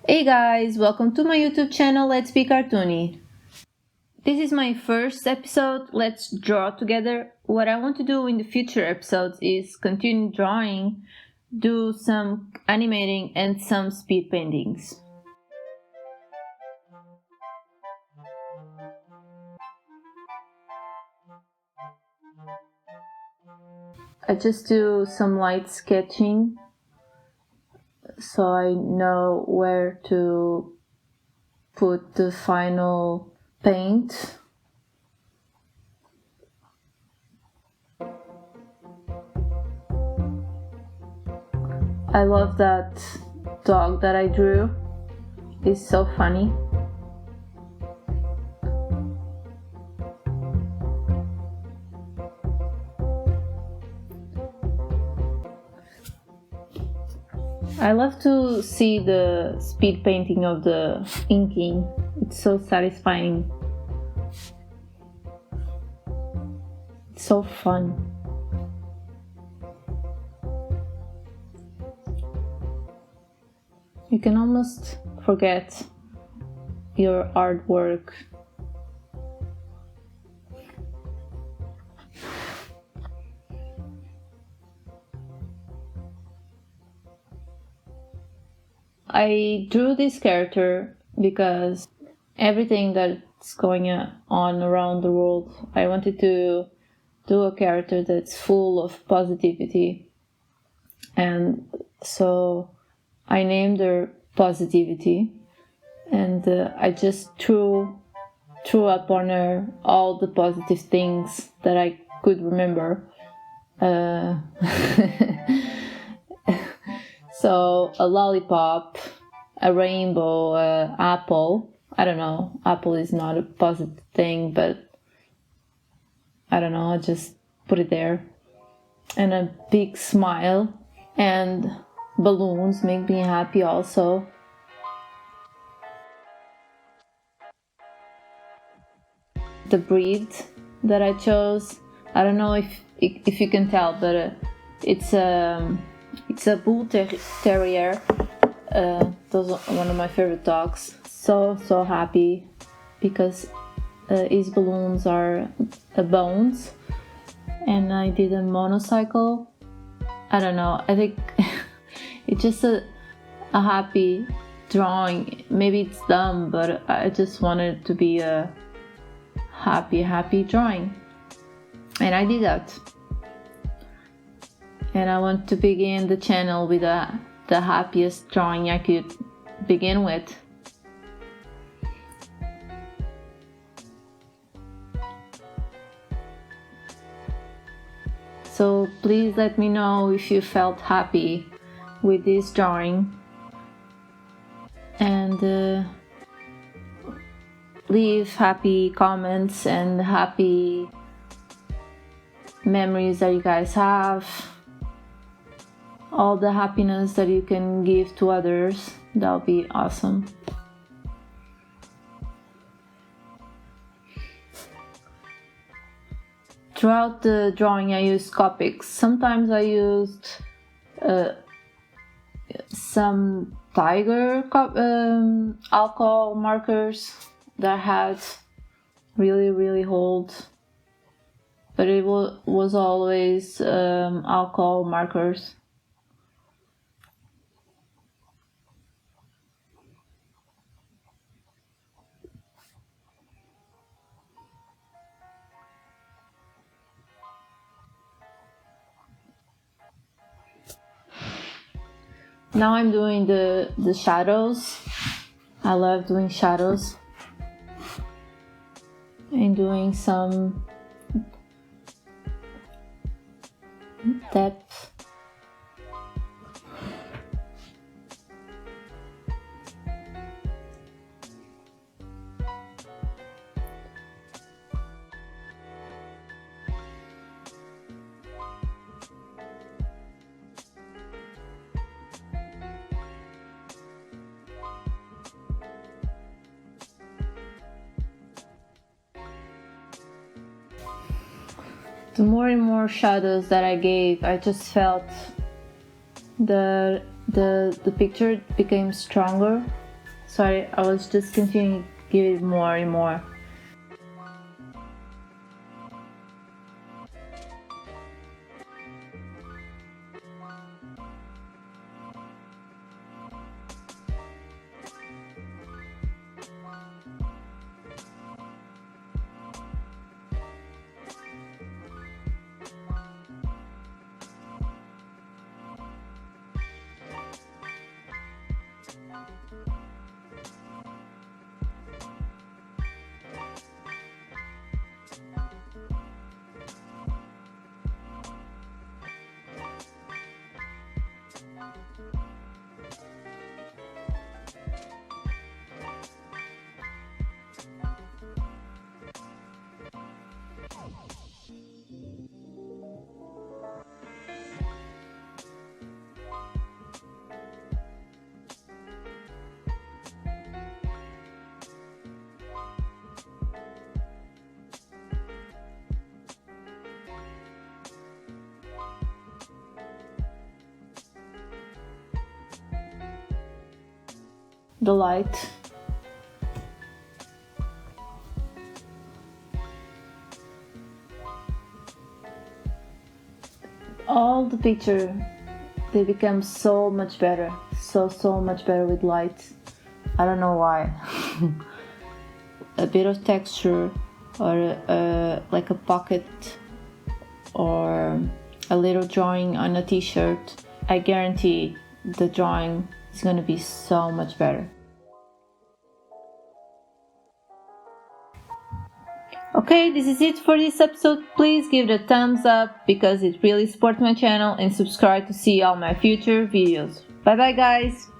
Hey guys, welcome to my YouTube channel, Let's Be Cartoony. This is my first episode, let's draw together. What I want to do in the future episodes is continue drawing, do some animating and some speed paintings. I just do some light sketching so I know where to put the final paint. I love that dog that I drew. It's so funny. I love to see the speed painting of the inking. It's so satisfying. It's so fun. You can almost forget your artwork. I drew this character because everything that's going on around the world, I wanted to do a character that's full of positivity. And so I named her Positivity, and I just threw up on her all the positive things that I could remember. So a lollipop, a rainbow, apple. I don't know, apple is not a positive thing, but I don't know, I just put it there. And a big smile, and balloons make me happy also. The breed that I chose, I don't know if you can tell, but it's a bull terrier. Those are one of my favorite dogs. So happy because his balloons are bones, and I did a motorcycle. I don't know, I think it's just a happy drawing. Maybe it's dumb, but I just wanted it to be a happy drawing, and I did that. And I want to begin the channel with the happiest drawing I could begin with. So please let me know if you felt happy with this drawing, and leave happy comments and happy memories that you guys have, all the happiness that you can give to others. That'll be awesome. Throughout the drawing I used Copics. Sometimes I used some tiger alcohol markers that had really hold, but it was always alcohol markers. Now I'm doing the shadows. I love doing shadows and doing some depth. The more and more shadows that I gave, I just felt the picture became stronger Sorry, I was just continuing to give it more and more. The light. All the picture, they become so much better, so much better with light. I don't know why. A bit of texture, or like a pocket, or a little drawing on a t-shirt. I guarantee the drawing is going to be so much better. Okay, this is it for this episode. Please give it a thumbs up because it really supports my channel, and subscribe to see all my future videos. Bye bye guys!